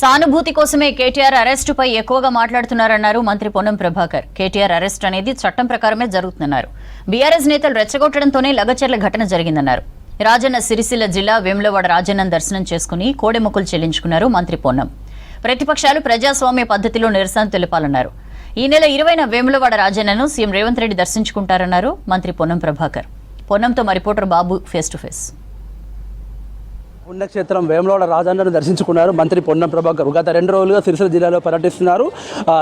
సానుభూతి కోసమే కేటీఆర్ అరెస్టుపై ఎక్కువగా మాట్లాడుతున్నారన్నారు మంత్రి పొన్నం ప్రభాకర్. కేటీఆర్ అరెస్ట్ అనేది చట్టం ప్రకారమే జరుగుతుందన్నారు. బీఆర్ఎస్ నేతలు రెచ్చగొట్టడంతోనే లగచర్ల ఘటన జరిగిందన్నారు. రాజన్న సిరిసిల్ల జిల్లా వేములవాడ రాజన్నను దర్శనం చేసుకుని కోడెముక్కులు చెల్లించుకున్నారు మంత్రి పొన్నం. ప్రతిపక్షాలు ప్రజాస్వామ్య పద్ధతిలో నిరసన తెలిపాలన్నారు. ఈ నెల 20న వేములవాడ రాజన్నను సీఎం రేవంత్ రెడ్డి దర్శించుకుంటారన్నారు మంత్రి పొన్నం ప్రభాకర్. పొన్నంతో మా reporter Babu face to face. పుణ్యక్షేత్రం వేములవాడ రాజన్నను దర్శించుకున్నారు మంత్రి పొన్నం ప్రభాకర్. గత 2 రోజులుగా సిరిసిల్ల జిల్లాలో పర్యటిస్తున్నారు.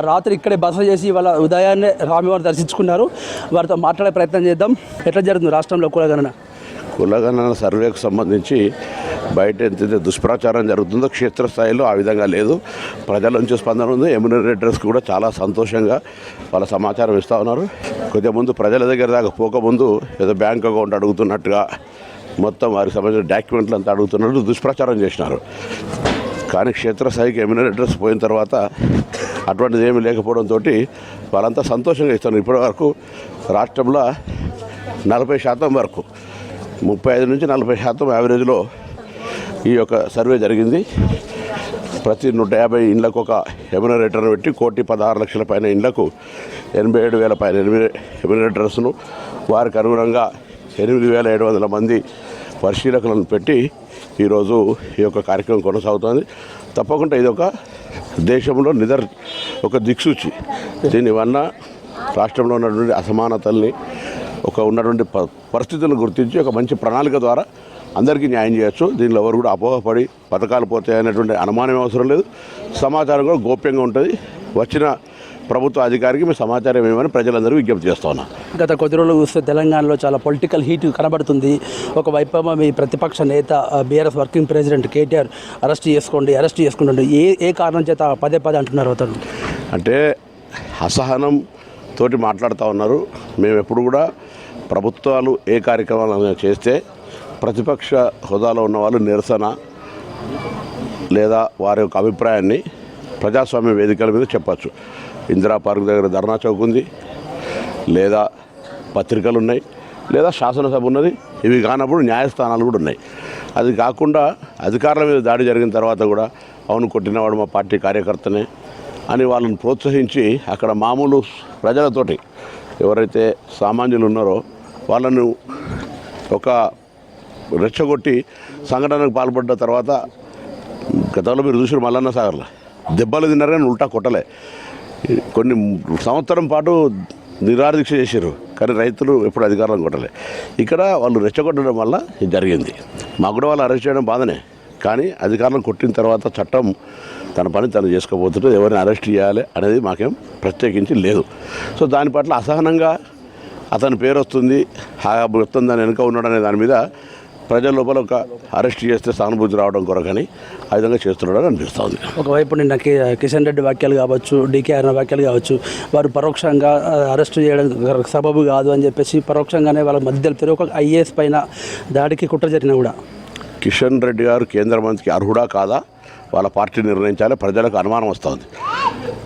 రాత్రి ఇక్కడే బస చేసి వాళ్ళ ఉదయాన్నే రామివారిని దర్శించుకున్నారు. వారితో మాట్లాడే ప్రయత్నం చేద్దాం. ఎట్లా జరుగుతుంది రాష్ట్రంలో కులగణన సర్వేకు సంబంధించి బయట ఎంత దుష్ప్రచారం జరుగుతుందో క్షేత్రస్థాయిలో ఆ విధంగా లేదు. ప్రజల నుంచి స్పందన ఉంది. ఎమ్యూనరేటర్స్ కూడా చాలా సంతోషంగా వాళ్ళ సమాచారం ఇస్తూ ఉన్నారు. కొద్దిగా ముందు ప్రజల దగ్గర దాకా పోకముందు ఏదో బ్యాంక్ అకౌంట్ అడుగుతున్నట్టుగా మొత్తం వారికి సంబంధించిన డాక్యుమెంట్లు అంతా అడుగుతున్నట్టు దుష్ప్రచారం చేసినారు. కానీ క్షేత్రస్థాయికి ఎమ్యూనరేటర్స్ పోయిన తర్వాత అటువంటిది ఏమీ లేకపోవడంతో వాళ్ళంతా సంతోషంగా ఇస్తున్నారు. ఇప్పటి వరకు రాష్ట్రంలో 40% వరకు 35 నుంచి 40% యావరేజ్లో ఈ యొక్క సర్వే జరిగింది. ప్రతి 150 ఇండ్లకు ఒక ఎమ్యూనరేటర్ను పెట్టి 1,16,00,000 పైన ఇండ్లకు 87,000 పైన ఎమ్యూనరేటర్స్ను వారికి అనుగుణంగా 8,700 మంది పరిశీలకులను పెట్టి ఈరోజు ఈ యొక్క కార్యక్రమం కొనసాగుతుంది. తప్పకుండా ఇది ఒక దేశంలో ఒక దిక్సూచి. దీనివల్ల రాష్ట్రంలో ఉన్నటువంటి అసమానతల్ని ఉన్నటువంటి పరిస్థితులను గుర్తించి ఒక మంచి ప్రణాళిక ద్వారా అందరికీ న్యాయం చేయొచ్చు. దీనిలో ఎవరు కూడా అపోహపడి పథకాలు పోతాయి అనేటువంటి అనుమానం అవసరం లేదు. సమాచారం కూడా గోప్యంగా ఉంటుంది. వచ్చిన ప్రభుత్వ అధికారికి మీ సమాచారం ఏమని ప్రజలందరూ విజ్ఞప్తి చేస్తూ ఉన్నారు. గత కొద్ది రోజులు చూస్తే తెలంగాణలో చాలా పొలిటికల్ హీట్ కనబడుతుంది. ఒకవైపు మీ ప్రతిపక్ష నేత BRS working president KTR arrest చేసుకుంటుండే ఏ కారణం చేత పదే అంటున్నారు అతను అంటే అసహనం తోటి మాట్లాడుతూ ఉన్నారు. మేము ఎప్పుడు కూడా ప్రభుత్వాలు ఏ కార్యక్రమాలు చేస్తే ప్రతిపక్ష హోదాలో ఉన్న వాళ్ళు నిరసన లేదా వారి యొక్క అభిప్రాయాన్ని ప్రజాస్వామ్య వేదికల మీద చెప్పచ్చు. ఇందిరా పార్క్ దగ్గర ధర్నా చౌక్ ఉంది, లేదా పత్రికలు ఉన్నాయి, లేదా శాసనసభ ఉన్నది. ఇవి కానప్పుడు న్యాయస్థానాలు కూడా ఉన్నాయి. అది కాకుండా అధికారుల మీద దాడి జరిగిన తర్వాత కూడా అవును కొట్టినవాడు మా పార్టీ కార్యకర్తనే అని వాళ్ళని ప్రోత్సహించి అక్కడ మామూలు ప్రజలతోటి ఎవరైతే సామాన్యులు ఉన్నారో వాళ్ళను ఒక రెచ్చగొట్టి సంఘటనకు పాల్పడ్డ తర్వాత గతంలో మీరు చూసిన మల్లన్న సాగర్లో దెబ్బలు తిన్నారు కానీ ఉల్టా కొట్టలే. కొన్ని సంవత్సరం పాటు నిరాదీక్ష చేశారు కానీ రైతులు ఎప్పుడు అధికారులను కొట్టలే. ఇక్కడ వాళ్ళు రెచ్చగొట్టడం వల్ల ఇది జరిగింది. మాకు కూడా వాళ్ళు అరెస్ట్ చేయడం బాధనే. కానీ అధికారులను కొట్టిన తర్వాత చట్టం తన పని తను చేసుకోబోతుంటే ఎవరిని అరెస్ట్ చేయాలి అనేది మాకేం ప్రత్యేకించి లేదు. సో దాని పట్ల అసహనంగా అతని పేరు వస్తుంది, మొత్తం దాని వెనుక ఉన్నాడనే దాని మీద ప్రజల లోపల ఒక అరెస్ట్ చేస్తే సానుభూతి రావడం కొరకని ఆ విధంగా చేస్తున్నాడని అనిపిస్తుంది. ఒకవైపు నిన్న కిషన్ రెడ్డి వ్యాఖ్యలు కావచ్చు, డీకేఆర్ వ్యాఖ్యలు కావచ్చు, వారు పరోక్షంగా అరెస్ట్ చేయడం సబబు కాదు అని చెప్పేసి పరోక్షంగానే వాళ్ళ మధ్యలో ఒక ఐఏఎస్ పైన దాడికి కుట్ర జరిగినా కూడా కిషన్ రెడ్డి గారు కేంద్ర మంత్రికి అర్హుడా కాదా వాళ్ళ పార్టీ నిర్ణయించాలి. ప్రజలకు అనుమానం వస్తుంది.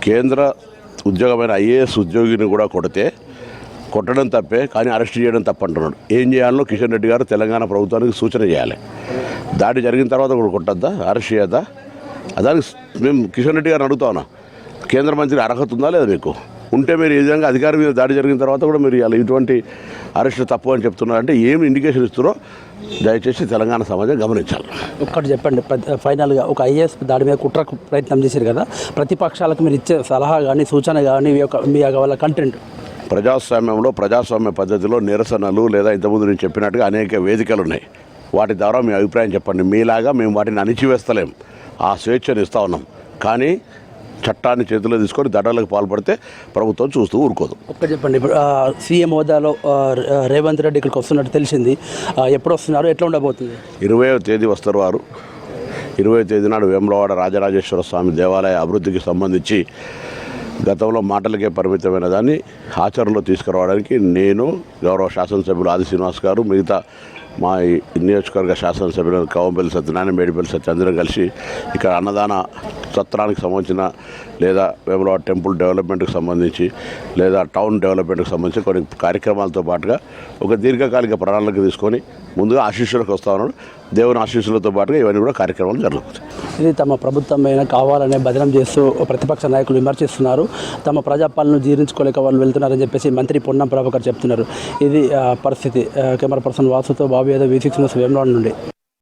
కేంద్ర ఉద్యోగమైన ఐఏఎస్ ఉద్యోగిని కూడా కొట్టడం తప్పే కానీ అరెస్ట్ చేయడం తప్పంటున్నాడు. ఏం చేయాలో కిషన్ రెడ్డి గారు తెలంగాణ ప్రభుత్వానికి సూచన చేయాలి. దాడి జరిగిన తర్వాత కూడా కొట్టద్దా, అరెస్ట్ చేయద్దా? దానికి మేము కిషన్ రెడ్డి గారిని అడుగుతా ఉన్నా, కేంద్ర మంత్రి అర్హత ఉందా లేదా? మీకు ఉంటే మీరు ఈ విధంగా అధికారి మీద దాడి జరిగిన తర్వాత కూడా మీరు ఇటువంటి అరెస్ట్ తప్పు అని చెప్తున్నారంటే ఏమి ఇండికేషన్ ఇస్తున్నారో దయచేసి తెలంగాణ సమాజం గమనించాలి. ఒక్కటి చెప్పండి, ఫైనల్గా ఒక ఐఏఎస్ దాడి మీద కుట్రకు ప్రయత్నం చేశారు కదా, ప్రతిపక్షాలకు మీరు ఇచ్చే సలహా కానీ సూచన కానీ మీ వాళ్ళ కంటెంట్ ప్రజాస్వామ్యంలో ప్రజాస్వామ్య పద్ధతిలో నిరసనలు లేదా ఇంతకుముందు నేను చెప్పినట్టుగా అనేక వేదికలు ఉన్నాయి. వాటి ద్వారా మీ అభిప్రాయం చెప్పండి. మీలాగా మేము వాటిని అణిచివేస్తలేం, ఆ స్వేచ్ఛను ఇస్తూ ఉన్నాం. కానీ చట్టాన్ని చేతిలో తీసుకొని దడాలకు పాల్పడితే ప్రభుత్వం చూస్తూ ఊరుకోదు. ఒక్క చెప్పండి, ఇప్పుడు సీఎం హోదాలో రేవంత్ రెడ్డి ఇక్కడికి వస్తున్నట్టు తెలిసింది. ఎప్పుడు వస్తున్నారు, ఎట్లా ఉండబోతుంది? 20వ తేదీ వస్తారు వారు. 20వ తేదీ నాడు వేములవాడ రాజరాజేశ్వర స్వామి దేవాలయ అభివృద్ధికి సంబంధించి గతంలో మాటలకే పరిమితమైన దాన్ని ఆచరణలో తీసుకురావడానికి నేను, గౌరవ శాసనసభ్యులు ఆది శ్రీనివాస్ గారు, మిగతా మా నియోజకవర్గ శాసనసభ్యులు కవంపల్లి సత్యనారాయణ, మేడిపల్లి సత్య అందరం కలిసి ఇక్కడ అన్నదాన సత్రానికి సంబంధించిన లేదా వేములవాడ టెంపుల్ డెవలప్మెంట్కి సంబంధించి లేదా టౌన్ డెవలప్మెంట్కి సంబంధించి కొన్ని కార్యక్రమాలతో పాటుగా ఒక దీర్ఘకాలిక ప్రణాళిక తీసుకొని ముందుగా ఆశీస్సులకు వస్తూ ఉన్నాడు. దేవుని ఆశీస్సులతో పాటుగా ఇవన్నీ కూడా కార్యక్రమాలు జరుగుతాయి. ఇది తమ ప్రభుత్వమైన కావాలనే బదనం చేస్తూ ప్రతిపక్ష నాయకులు విమర్శిస్తున్నారు. తమ ప్రజాపాలన జీర్ణించుకోలేక వాళ్ళు వెళ్తున్నారని చెప్పేసి మంత్రి పొన్నం ప్రభాకర్ చెప్తున్నారు. ఇది పరిస్థితి. కెమెరా పర్సన్ వాసుతో బాబు యాదవ్ V6 న్యూస్ వేములవాడ నుండి.